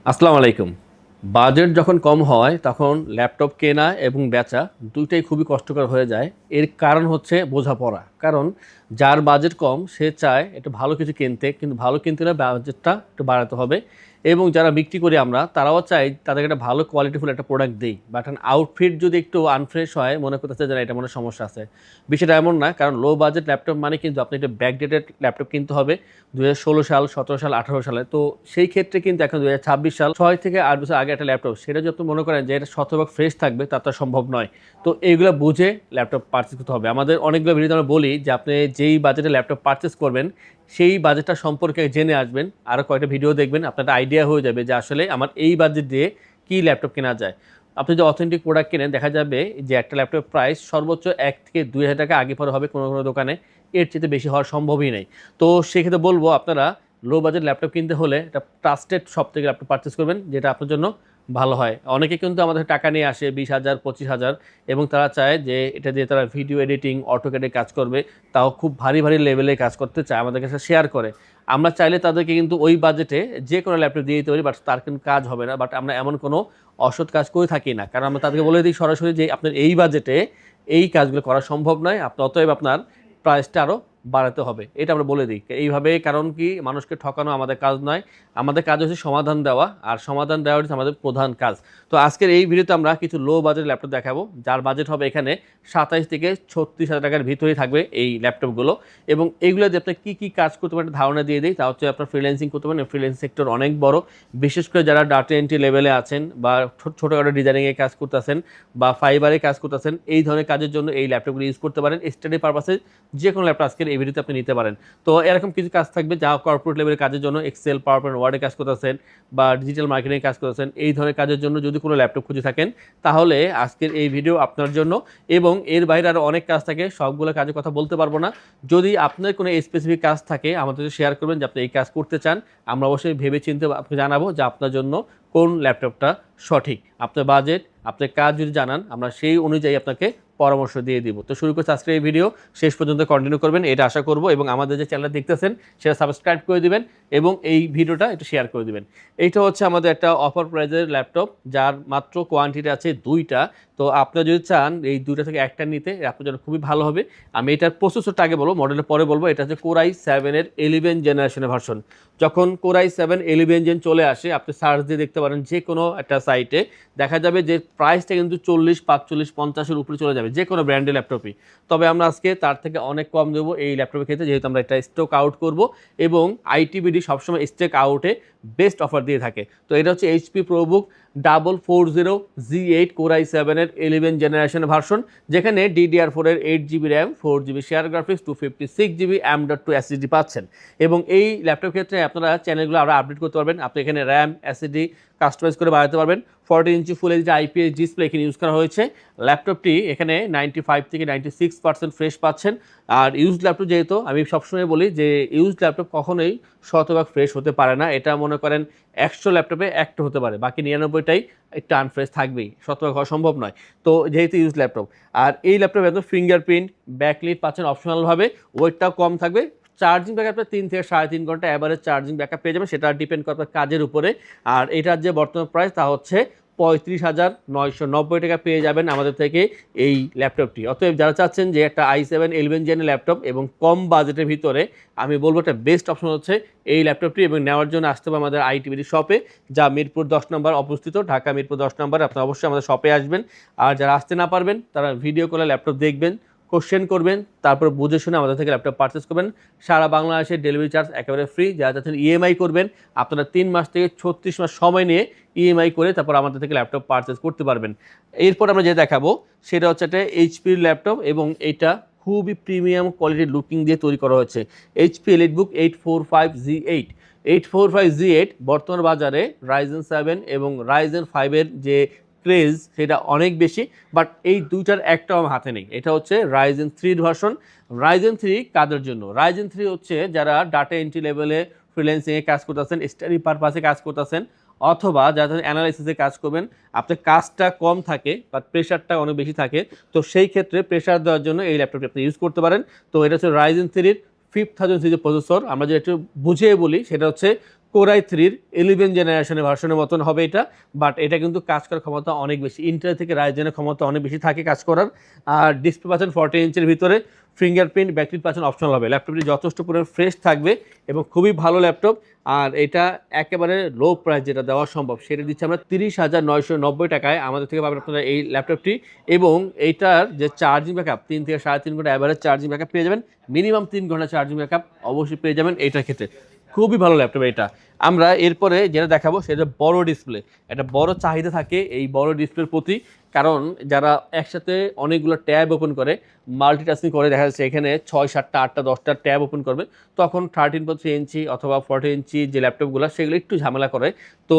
আসসালামু আলাইকুম। বাজেট যখন কম হয় তখন ল্যাপটপ কেনা এবং বেচা দুইটাই খুবই কষ্টকর হয়ে যায়। এর কারণ হচ্ছে বোঝাপড়া। কারণ যার বাজেট কম সে চায় একটু ভালো কিছু কিনতে, কিন্তু ভালো কিনতে হলে বাজেটটা একটু বাড়াতে হবে। এবং যারা বিক্রি করি আমরা তারাও চায় তাদেরকে একটা ভালো কোয়ালিটিফুল একটা প্রোডাক্ট দিই। বাট আউটফিট যদি একটু আনফ্রেশ হয় মনে করতেছে যে না, এটা মনে হয় সমস্যা আছে। বিষয়টা এমন না, কারণ লো বাজেট ল্যাপটপ মানে কিন্তু আপনি একটা ব্যাকডেটেড ল্যাপটপ কিনতে হবে 2016 সাল, 17 সাল, 18 সালে। তো সেই ক্ষেত্রে কিন্তু এখন 2026 সাল, 6 থেকে 8 বছর আগে একটা ল্যাপটপ, সেটা যদি আপনি মনে করেন যে এটা শতভাগ ফ্রেশ থাকবে তা তো সম্ভব নয়। তো এইগুলো বুঝে ল্যাপটপ পারচেস করতে হবে। আমাদের অনেকগুলো ভিডিওতে আমরা বলি যে আপনি যেই বাজেটে ল্যাপটপ পারচেস করবেন সেই বাজেটটা সম্পর্কে জেনে আসবেন, আরও কয়েকটা ভিডিও দেখবেন, আপনার একটা আইডিয়া হয়ে যাবে যে আসলে আমার এই বাজেট দিয়ে কী ল্যাপটপ কেনা যায়। আপনি যদি অথেন্টিক প্রোডাক্ট কেনেন দেখা যাবে যে একটা ল্যাপটপ প্রাইস সর্বোচ্চ 1 থেকে 2 হাজার টাকা আগে পরে হবে কোনো কোনো দোকানে, এর চেয়ে বেশি হওয়ার সম্ভবই নেই। তো সেক্ষেত্রে বলবো আপনারা লো বাজেট ল্যাপটপ কিনতে হলে একটা ট্রাস্টেড শপ থেকে ল্যাপটপ পারচেস করবেন, যেটা আপনার জন্য ভালো হয়। অনেকে কিন্তু আমাদের টাকা নিয়ে আসে 20,000, 25,000, এবং তারা চায় যে এটা দিয়ে তারা ভিডিও এডিটিং, অটোক্যাডে কাজ করবে, তাও খুব ভারী ভারী লেভেলে কাজ করতে চায়, আমাদের কাছে শেয়ার করে। আমরা চাইলে তাদেরকে কিন্তু ওই বাজেটে যে কোনো ল্যাপটপ দিয়ে দিতে পারি, বাট তার কিন্তু কাজ হবে না। বাট আমরা এমন কোনো অসৎ কাজ করে থাকি না, কারণ আমরা তাদেরকে বলে দিই সরাসরি যে আপনার এই বাজেটে এই কাজগুলো করা সম্ভব নয়, আপনি অতএব আপনার প্রাইসটা আরও বাড়াতে হবে, এটা আমরা বলে দিই এইভাবে। কারণ কি, মানুষকে ঠকানো আমাদের কাজ নয়, আমাদের কাজ হচ্ছে সমাধান দেওয়া, আর সমাধান দেওয়া হচ্ছে আমাদের প্রধান কাজ। তো আজকের এই ভিডিওতে আমরা কিছু লো বাজেট ল্যাপটপ দেখাবো, যার বাজেট হবে এখানে 27 থেকে 36 হাজার টাকার ভিতরেই থাকবে এই ল্যাপটপগুলো। এবং এইগুলো দিয়ে আপনি কী কী কাজ করতে পারেন ধারণা দিয়ে দিই। তা হচ্ছে আপনার ফ্রিল্যান্সিং করতে পারেন, ফ্রিল্যান্স সেক্টর অনেক বড়, বিশেষ করে যারা ডাটা এন্ট্রি লেভেলে আছেন বা ছোটোখাটো ডিজাইনিংয়ে কাজ করতেছেন বা ফাইবারে কাজ করতেছেন, এই ধরনের কাজের জন্য এই ল্যাপটপগুলো ইউজ করতে পারেন। স্টাডি পারপাসে যে কোনো ল্যাপটপ আজকের এই ভিডিওতে আপনি নিতে পারেন। তো এরকম কিছু কাজ থাকবে যা কর্পোরেট লেভেলের কাজের জন্য, এক্সেল, পাওয়ার পয়েন্ট, ওয়ার্ডে কাজ করতেছেন বা ডিজিটাল মার্কেটিংয়ে কাজ করতেছেন, এই ধরনের কাজের জন্য যদি কোনো ল্যাপটপ খুঁজে থাকেন তাহলে আজকের এই ভিডিও আপনার জন্য। এবং এর বাইরে আরও অনেক কাজ থাকে, সবগুলো কাজের কথা বলতে পারবো না। যদি আপনার কোনো স্পেসিফিক কাজ থাকে আমাদের শেয়ার করবেন যে আপনি এই কাজ করতে চান, আমরা অবশ্যই ভেবে চিন্তে আপনাকে জানাবো যে আপনার জন্য কোন ল্যাপটপটা সঠিক। আপনার বাজেট, আপনার কাজ যদি জানান, আমরা সেই অনুযায়ী আপনাকে পরামর্শ দিয়ে দিব। তো শুরু করছি আজকের এই ভিডিও, শেষ পর্যন্ত কন্টিনিউ করবেন এটা আশা করব, এবং আমাদের যে চ্যানেল দেখতেছেন সেটা সাবস্ক্রাইব করে দিবেন এবং এই ভিডিওটা একটু শেয়ার করে দিবেন। এইটা হচ্ছে আমাদের একটা অফার প্রাইজের ল্যাপটপ, যার মাত্র কোয়ান্টিটি আছে 2টা। তো আপনারা যদি চান এই 2টা থেকে একটা নিতে, আপনার জন্য খুবই ভালো হবে। আমি এটার প্রসেসরটা আগে বলবো, মডেলের পরে বলবো। এটা হচ্ছে কোর i7-এর 11 জেনারেশনের ভার্সন। যখন কোর i7 11 জেন চলে আসে, আপনি সার্চ দিয়ে দেখতে পারেন যে কোনো একটা সাইটে, দেখা যাবে যে প্রাইসটা কিন্তু 40, 45, 50-এর উপরে চলে যাবে যে কোনো ব্র্যান্ডের ল্যাপটপই। তবে আমরা আজকে তার থেকে অনেক কম দেবো এই ল্যাপটপের ক্ষেত্রে, যেহেতু আমরা এটা স্টক আউট করব এবং আইটিবিডি সবসময় স্টক আউটে বেস্ট অফার দিয়ে থাকে। তো এটা হচ্ছে এইচপি প্রোবুক 440G8 কোর i7-এর 11 জেনারেশন ভার্সন, যেখানে DDR4-এর 8GB RAM, 4GB share graphics, 256GB M.2 SSD পাচ্ছেন। এবং এই ল্যাপটপ ক্ষেত্রে আপনারা চ্যানেলগুলো আরও আপডেট করতে পারবেন। আপনি এখানে র্যাম, এসএসডি কাস্টমাইজ করে বাড়াতে পারবেন। 14 ইঞ্চি ফুল এইচডি IPS ডিসপ্লে এখানে ইউজ করা হয়েছে। ল্যাপটপটি এখানে 95 থেকে 96% ফ্রেশ পাচ্ছেন। আর ইউজড ল্যাপটপ, যেহেতু আমি সবসময় বলি যে ইউজড ল্যাপটপ কখনোই শতভাগ ফ্রেশ হতে পারে না। এটা মনে করেন 100 ল্যাপটপে একটা হতে পারে, বাকি 99টাই একটু আনফ্রেশ থাকবেই, শতভাগ হওয়া সম্ভব নয়। তো যেহেতু ইউজ ল্যাপটপ, আর এই ল্যাপটপে এত ফিঙ্গারপ্রিন্ট, ব্যাকলিট পাচ্ছেন অপশনালভাবে, ওয়েটটাও কম থাকবে। চার্জিং ব্যাকআপটা 3 থেকে 3.5 ঘন্টা অ্যাভারেজ চার্জিং ব্যাকআপ পেয়ে যাবেন, সেটা ডিপেন্ড করে আপনার কাজের উপরে। আর এটার যে বর্তমান প্রাইস তা হচ্ছে 35,990 টাকা পেয়ে যাবেন আমাদের থেকে এই ল্যাপটপটি। অতএব যারা চাচ্ছেন যে একটা i7 11 জেনের ল্যাপটপ এবং কম বাজেটের ভিতরে, আমি বলবো একটা বেস্ট অপশন হচ্ছে এই ল্যাপটপটি। এবং নেওয়ার জন্য আসতে হবে আমাদের আইটিবিডি শপে, যা মিরপুর 10 নম্বর অবস্থিত, ঢাকা মিরপুর 10 নম্বর। আপনারা অবশ্যই আমাদের শপে আসবেন। আর যারা আসতে না পারবেন তারা ভিডিও কলে ল্যাপটপ দেখবেন, কোশ্চেন করবেন, তারপর বুঝে শুনে আমাদের থেকে ল্যাপটপ পারচেস করবেন। সারা বাংলাদেশের ডেলিভারি চার্জ একেবারে ফ্রি। যারা চাচ্ছেন ইএমআই করবেন, আপনারা 3 মাস থেকে 36 মাস সময় নিয়ে ইএমআই করে তারপর আমাদের থেকে ল্যাপটপ পারচেস করতে পারবেন। এরপর আমরা যে দেখাবো সেটা হচ্ছে একটা এইচপির ল্যাপটপ, এবং এটা খুবই প্রিমিয়াম কোয়ালিটির লুকিং দিয়ে তৈরি করা হয়েছে। HP EliteBook 845G8। 845G8 বর্তমান বাজারে রাইজেন 7 এবং রাইজেন 5-এর যে ক্রেজ সেটা অনেক বেশি, বাট এই দুইটার একটাও আমার হাতে নেই। এটা হচ্ছে রাইজেন 3 ভার্সন। রাইজেন 3 কাদের জন্য? রাইজেন 3 হচ্ছে যারা ডাটা এন্ট্রি লেভেলে ফ্রিল্যান্সিংয়ে কাজ করতেছেন, স্টাডি পারপাসে কাজ করতেছেন, অথবা যারা অ্যানালাইসিসে কাজ করবেন, আপনার কাজটা কম থাকে বাট প্রেশারটা অনেক বেশি থাকে, তো সেই ক্ষেত্রে প্রেশার দেওয়ার জন্য এই ল্যাপটপটি আপনি ইউজ করতে পারেন। তো এটা হচ্ছে রাইজেন 3-র 5000 সিরিজের প্রসেসর। আমরা যেটা একটু বুঝিয়ে বলি সেটা হচ্ছে কোরাই 3-র 11 জেনারেশনের ভার্সনের মতন হবে এটা, বাট এটা কিন্তু কাজ করার ক্ষমতা অনেক বেশি, ইন্টেল থেকে রাইজেনের ক্ষমতা অনেক বেশি থাকে কাজ করার। আর ডিসপ্লে পাচ্ছেন 14 ইঞ্চের ভিতরে, ফিঙ্গারপ্রিন্ট ব্যাকলিট পাচ্ছেন অপশনাল হবে। ল্যাপটপটি যথেষ্ট পরিমাণ ফ্রেশ থাকবে এবং খুবই ভালো ল্যাপটপ। আর এটা একেবারে লো প্রাইস যেটা দেওয়া সম্ভব সেটা দিচ্ছে আমরা 30,990 টাকায় আমাদের থেকে পাবেন আপনারা এই ল্যাপটপটি। এবং এইটার যে চার্জিং ব্যাকআপ 3 থেকে 3.5 ঘন্টা অ্যাভারেজ চার্জিং ব্যাকআপ পেয়ে যাবেন, মিনিমাম 3 ঘন্টা চার্জিং ব্যাকআপ অবশ্যই পেয়ে যাবেন এইটার ক্ষেত্রে। খুবই ভালো ল্যাপটপ এটা। আমরা এরপরে যেটা দেখাবো সেটা বড় ডিসপ্লে। একটা বড় চাহিদা থাকে এই বড় ডিসপ্লের প্রতি, কারণ যারা একসাথে অনেকগুলো ট্যাব ওপেন করে, মাল্টিটাস্কিং করে, দেখা যাচ্ছে এখানে 6, 7, 8, 10টা ট্যাব ওপেন করবে, তখন 13.3 ইঞ্চি অথবা 14 ইঞ্চি যে ল্যাপটপগুলো সেগুলো একটু ঝামেলা করে। তো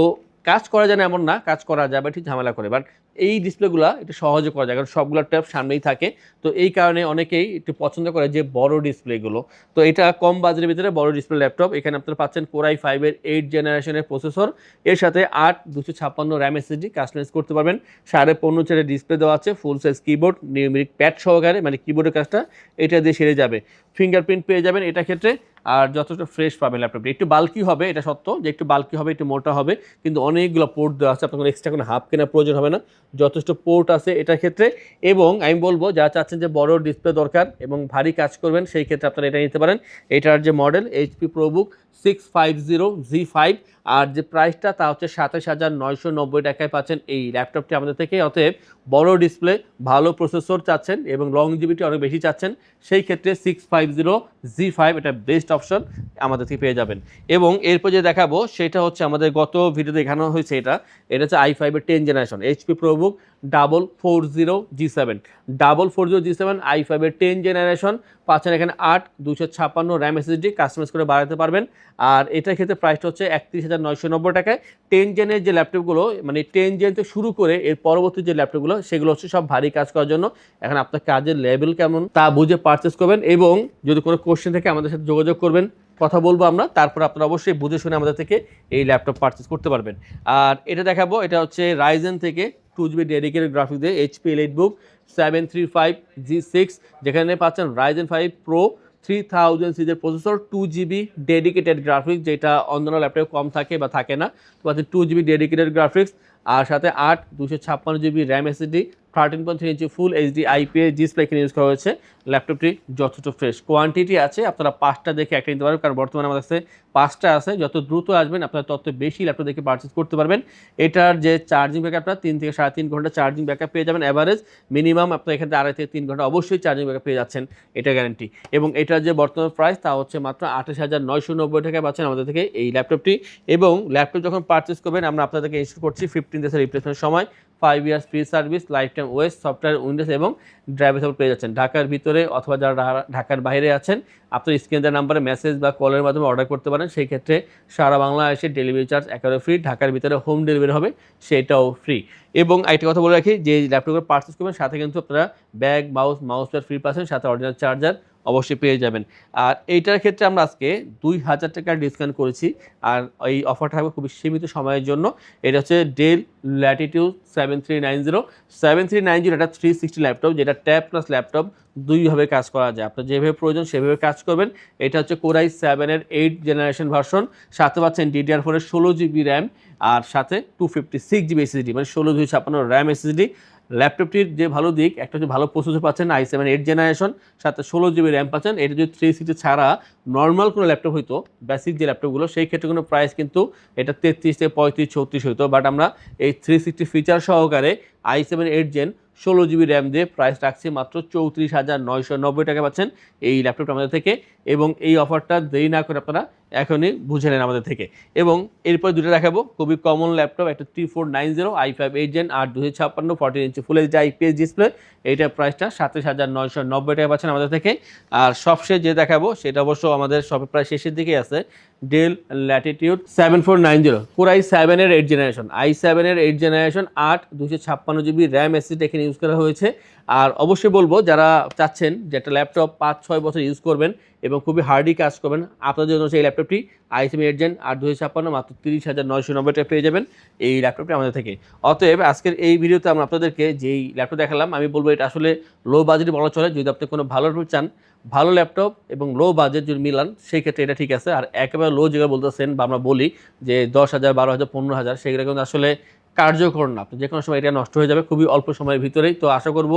কাজ করা যায় না এমন না, কাজ করা যায়, বাট ঠিক ঝামেলা করে। বাট এই ডিসপ্লেগুলো একটু সহজে করা যায়, কারণ সবগুলো ট্যাব সামনেই থাকে। তো এই কারণে অনেকেই একটু পছন্দ করে যে বড় ডিসপ্লেগুলো। তো এটা কম বাজেটের ভিতরে বড় ডিসপ্লে ল্যাপটপ। এখানে আপনারা পাচ্ছেন কোরাই 5-এর 8 জেনারেশনের প্রসেসর, এর সাথে 8/256 র্যাম এসএসডি, কাস্টমাইজ করতে পারবেন। 15.5 ইঞ্চের ডিসপ্লে দেওয়া আছে, ফুল সাইজ কিবোর্ড, নিউমেরিক প্যাড সহকারে, মানে কিবোর্ডের কাজটা এটা দিয়ে সেরে যাবে। ফিঙ্গারপ্রিন্ট পেয়ে যাবেন এটা ক্ষেত্রে। আর যথেষ্ট ফ্রেশ পাবেন ল্যাপটপটি। একটু বাল্কি হবে, এটা সত্য যে একটু বাল্কি হবে, একটু মোটা হবে, কিন্তু অনেকগুলো পোর্ট দেওয়া আছে, আপনার কোনো এক্সট্রা কোনো হাফ কেনার প্রয়োজন হবে না, যথেষ্ট পোর্ট আছে এটার ক্ষেত্রে। এবং আমি বলবো যারা চাচ্ছেন যে বড় ডিসপ্লে দরকার এবং ভারী কাজ করবেন, সেই ক্ষেত্রে আপনারা এটা নিতে পারেন। এটার যে মডেল HP ProBook 650Z5, আর যে প্রাইসটা তা হচ্ছে 27,990 টাকায় পাচ্ছেন এই ল্যাপটপটি আমাদের থেকে। অতএব বড় ডিসপ্লে, ভালো প্রসেসর চাচ্ছেন এবং লংজিভিটি অনেক বেশি চাচ্ছেন, সেই ক্ষেত্রে 650Z5 এটা বেস্ট অপশন আমাদের থেকে পেয়ে যাবেন। এবং এরপর যে দেখাবো সেটা হচ্ছে আমাদের গত ভিডিওতে দেখানো হয়েছে, এটা হচ্ছে i5-এর 10 generation HP ProBook 440G7, 440G7 i5-এর 10 generation পাচ্ছেন এখানে 8/256 র্যাম এসএসডি, কাস্টমাইজ করে বাড়াতে পারবেন। আর এটার ক্ষেত্রে প্রাইসটা হচ্ছে 31,990 টাকায়। 10 জেনের যে ল্যাপটপগুলো, মানে 10 জেন থেকে শুরু করে এর পরবর্তী যে ল্যাপটপগুলো, সেগুলো হচ্ছে সব ভারী কাজ করার জন্য। এখন আপনার কাজের লেভেল কেমন তা বুঝে পারচেস করবেন, এবং যদি কোনো কোশ্চেন থাকে আমাদের সাথে যোগাযোগ করবেন, কথা বলবো আমরা, তারপর আপনারা অবশ্যই বুঝে শুনে আমাদের থেকে এই ল্যাপটপ পারচেস করতে পারবেন। আর এটা দেখাবো, এটা হচ্ছে রাইজেন থেকে 2GB ডেডিকেটেড গ্রাফিক্স দিয়ে HP EliteBook 735G6, যেখানে পাচ্ছেন Ryzen 5 Pro 3000 সিরিজের প্রসেসর, 2GB ডেডিকেটেড গ্রাফিক্স, যেটা অন্যান্য ল্যাপটপে কম থাকে বা থাকে না। তো পাচ্ছেন 2GB ডেডিকেটেড গ্রাফিক্স, আর সাথে 8/256 র্যাম এসএসডি, 13.3 ইঞ্চি ফুল এইচডি IPS ডিসপ্লে এখানে ইউজ করা হয়েছে। ল্যাপটপটি যথেষ্ট ফ্রেশ, কোয়ান্টিটি আছে, আপনারা 5টা দেখে একটা নিতে পারবেন, কারণ বর্তমানে আমাদের কাছে 5টা আছে। যত দ্রুত আসবেন আপনারা তত বেশি ল্যাপটপ দেখে পারচেস করতে পারবেন। এটার যে চার্জিং ব্যাকআপটা 3 থেকে 3.5 ঘন্টা চার্জিং ব্যাকআপ পেয়ে যাবেন অ্যাভারেজ, মিনিমাম আপনার এখানে 2.5 থেকে 3 ঘন্টা অবশ্যই চার্জিং ব্যাকআপ পেয়ে যাচ্ছেন, এটা গ্যারান্টি। এবং এটার যে বর্তমান প্রাইস তা হচ্ছে মাত্র 28,990 টাকায় পাচ্ছেন আমাদের থেকে এই ল্যাপটপটি। এবং ল্যাপটপ যখন পারচেস করবেন আমরা আপনাদেরকে ইনস্টল করছি 15 ডেজের রিপ্লেসমেন্ট সময়, 5 years free service, life time OS, software, Windows এবং ড্রাইভার সাপোর্ট পেয়ে যাচ্ছেন। ঢাকার ভিতরে অথবা যারা ঢাকার বাইরে আছেন, আপনার স্ক্রিনে দেওয়া নাম্বারে মেসেজ বা কলের মাধ্যমে অর্ডার করতে পারেন, সেই ক্ষেত্রে সারা বাংলাদেশে ডেলিভারি চার্জ একেবারে ফ্রি। ঢাকার ভিতরে হোম ডেলিভারি হবে, সেটাও ফ্রি। এবং একটা কথা বলে রাখি, যে ল্যাপটপগুলো পারচেস করবেন সাথে কিন্তু আপনারা ব্যাগ, মাউস প্যাড ফ্রি পাচ্ছেন, সাথে অরিজিনাল চার্জার অবশ্যই পেয়ে যাবেন। আর এইটার ক্ষেত্রে আমরা আজকে 2,000 টাকার ডিসকাউন্ট করেছি, আর এই অফারটা থাকবে খুবই সীমিত সময়ের জন্য। এটা হচ্ছে ডেল ল্যাটিটিউড 7390 এটা 360 ল্যাপটপ, যেটা ট্যাব প্লাস ল্যাপটপ দুইভাবে কাজ করা যায়, আপনার যেভাবে প্রয়োজন সেভাবে কাজ করবেন। এটা হচ্ছে কোরাই 7-এর 8 জেনারেশন ভার্সন, সাথে পাচ্ছেন DDR4-এর 16GB র্যাম, আর সাথে 256GB SSD, মানে 16/256 র্যাম SSD। ল্যাপটপটির যে ভালো দিক, একটা হচ্ছে ভালো প্রসেসর পাচ্ছেন i7 8 জেনারেশন, সাথে 16GB র্যাম পাচ্ছেন। এটা যদি 360 ছাড়া নর্মাল কোনো ল্যাপটপ হইতো, বেসিক যে ল্যাপটপগুলো, সেই ক্ষেত্রে কোনো প্রাইস কিন্তু এটা 33 থেকে 35, 36 হইতো। বাট আমরা এই 360 ফিচার সহকারে i7 8 জেন 16GB র্যাম দিয়ে প্রাইস রাখছি মাত্র 34,990 টাকা পাচ্ছেন এই ল্যাপটপটা আমাদের থেকে। এবং এই অফারটা দেরি না করে আপনারা এখনই বুঝে নেন আমাদের থেকে। এবং এরপরে দুটো দেখাবো খুবই কমন ল্যাপটপ, একটা 3490 i5 8 জেন 8/256 14 ইঞ্চি ফুল এইচডি IPS ডিসপ্লে, এইটার প্রাইসটা 27,990 টাকা পাচ্ছেন আমাদের থেকে। আর সবশেষ যে দেখাবো সেটা অবশ্য আমাদের শপের প্রায় শেষের দিকেই আছে, ডেল ল্যাটিটিউড 7490 কোরাই 7-এর 8 জেনারেশন, i7-এর 8 জেনারেশন, 8/256GB র্যাম এসএসডি এখানে ইউজ করা হয়েছে। আর অবশ্যই বলবো যারা চাচ্ছেন যে একটা ল্যাপটপ 5-6 বছর ইউজ করবেন এবং খুবই হার্ডই কাজ করবেন, আপনাদের জন্য এই ল্যাপটপটি i7 8 জেন 8/256 মাত্র 30,990 টাকা পেয়ে যাবেন এই ল্যাপটপটি আমাদের থেকে। অতএব আজকের এই ভিডিওতে আমরা আপনাদেরকে যেই ল্যাপটপ দেখালাম, আমি বলবো এটা আসলে লো বাজেটে বলা চলে। যদি আপনি কোনো ভালো ল্যাপটপ চান, ভালো ল্যাপটপ এবং লো বাজেট যদি মিলান সেই ক্ষেত্রে এটা ঠিক আছে। আর একেবারে লো যেগুলো বলতেছেন বা আমরা বলি যে 10,000, 12,000, 15,000, সেগুলো কিন্তু আসলে কার্যকর না। আপনি যে কোনো সময় এটা নষ্ট হয়ে যাবে খুবই অল্প সময়ের ভিতরেই। তো আশা করব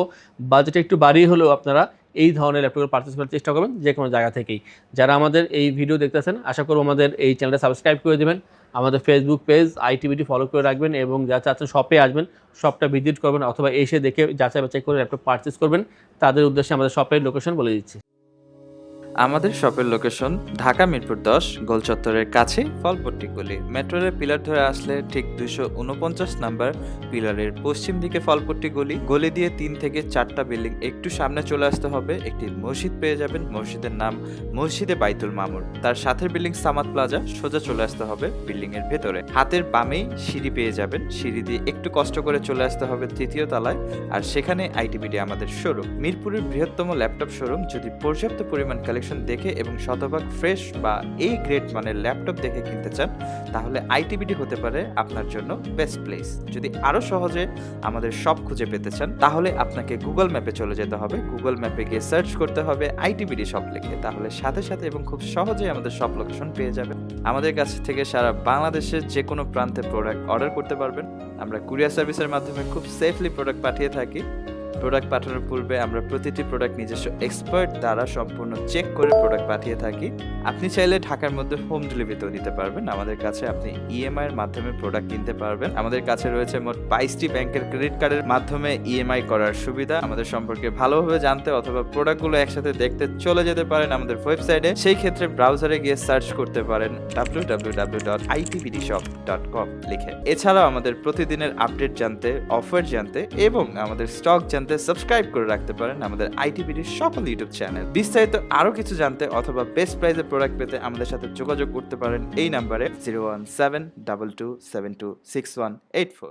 বাজেট একটু বাড়িয়ে হলেও আপনারা এই ধরনের ল্যাপটপ পারচেস করার চেষ্টা করবেন যে কোনো জায়গা থেকেই। যারা আমাদের এই ভিডিও দেখতেছেন আশা করব আমাদের এই চ্যানেলটা সাবস্ক্রাইব করে দেবেন, আমাদের ফেসবুক পেজ আইটিবিডি ফলো করে রাখবেন এবং যারা চাচ্ছেন শপে আসবেন শপটা ভিজিট করবেন অথবা এসে দেখে যাচাই বাছাই করে ল্যাপটপ পারচেস করবেন, তাদের উদ্দেশ্যে আমাদের শপের লোকেশন বলে দিচ্ছি। আমাদের শপের লোকেশন ঢাকা মিরপুর 10 গোল চত্বরের কাছে ফলপট্টি গলি। মেট্রো রেল পিলার ধরে আসলে ঠিক 249 নাম্বার পিলারের পশ্চিম দিকে ফলপট্টি গলি। গলি দিয়ে 3 থেকে 4টা বিল্ডিং একটু সামনে চলে আসতে হবে, একটি মসজিদ পেয়ে যাবেন। মসজিদের নাম মসজিদে বাইতুল মামুর। তার সাথের বিল্ডিং সামাদ প্লাজা। সোজা চলে আসতে হবে বিল্ডিং এর ভেতরে। হাতের বামেই সিঁড়ি পেয়ে যাবেন, সিঁড়ি দিয়ে একটু কষ্ট করে চলে আসতে হবে 3য় তলায়, আর সেখানে আইটিবিডি আমাদের শোরুম। মিরপুরের বৃহত্তম ল্যাপটপ শোরুম। যদি পর্যাপ্ত পরিমাণ কালেকশন দেখে এবং শতভাগ ফ্রেশ বা এই গ্রেড মানের ল্যাপটপ দেখে কিনতে চান তাহলে আইটিবিডি হতে পারে আপনার জন্য বেস্ট প্লেস। যদি আরো সহজে আমাদের শপ খুঁজে পেতে চান তাহলে আপনাকে গুগল ম্যাপে চলে যেতে হবে। গুগল ম্যাপে গিয়ে সার্চ করতে হবে আইটিবিডি শপ লিখে, তাহলে সাথে সাথে এবং খুব সহজেই আমাদের শপ লোকেশন পেয়ে যাবেন। আমাদের কাছ থেকে সারা বাংলাদেশের যে কোনো প্রান্তে প্রোডাক্ট অর্ডার করতে পারবেন। আমরা কুরিয়ার সার্ভিসের মাধ্যমে খুব সেফলি প্রোডাক্ট পাঠিয়ে থাকি। প্রোডাক্ট পাঠানোর পূর্বে আমরা প্রতিটি প্রোডাক্ট নিজস্ব এক্সপার্ট দ্বারা সম্পূর্ণ চেক করে প্রোডাক্ট পাঠিয়ে থাকি। আপনি চাইলে ঢাকার মধ্যে হোম ডেলিভারিতেও নিতে পারবেন। আমাদের কাছে আপনি ইএমআই এর মাধ্যমে প্রোডাক্ট কিনতে পারবেন। আমাদের কাছে রয়েছে মোট 22টি ব্যাংকের ক্রেডিট কার্ডের মাধ্যমে ইএমআই করার সুবিধা। আমাদের সম্পর্কে ভালোভাবে জানতে অথবা প্রোডাক্টগুলো একসাথে দেখতে চলে যেতে পারেন আমাদের ওয়েবসাইটে। সেই ক্ষেত্রে ব্রাউজারে গিয়ে সার্চ করতে পারেন www.itbdshop.com লিখে। এছাড়াও আমাদের প্রতিদিনের আপডেট জানতে, অফার জানতে এবং আমাদের স্টক জানতে সাবস্ক্রাইব করে রাখতে পারেন আমাদের আইটিবিডির সকল ইউটিউব চ্যানেল। বিস্তারিত আরো কিছু জানতে অথবা বেস্ট প্রাইসে প্রোডাক্ট পেতে আমাদের সাথে যোগাযোগ করতে পারেন এই নাম্বারে 01722726184।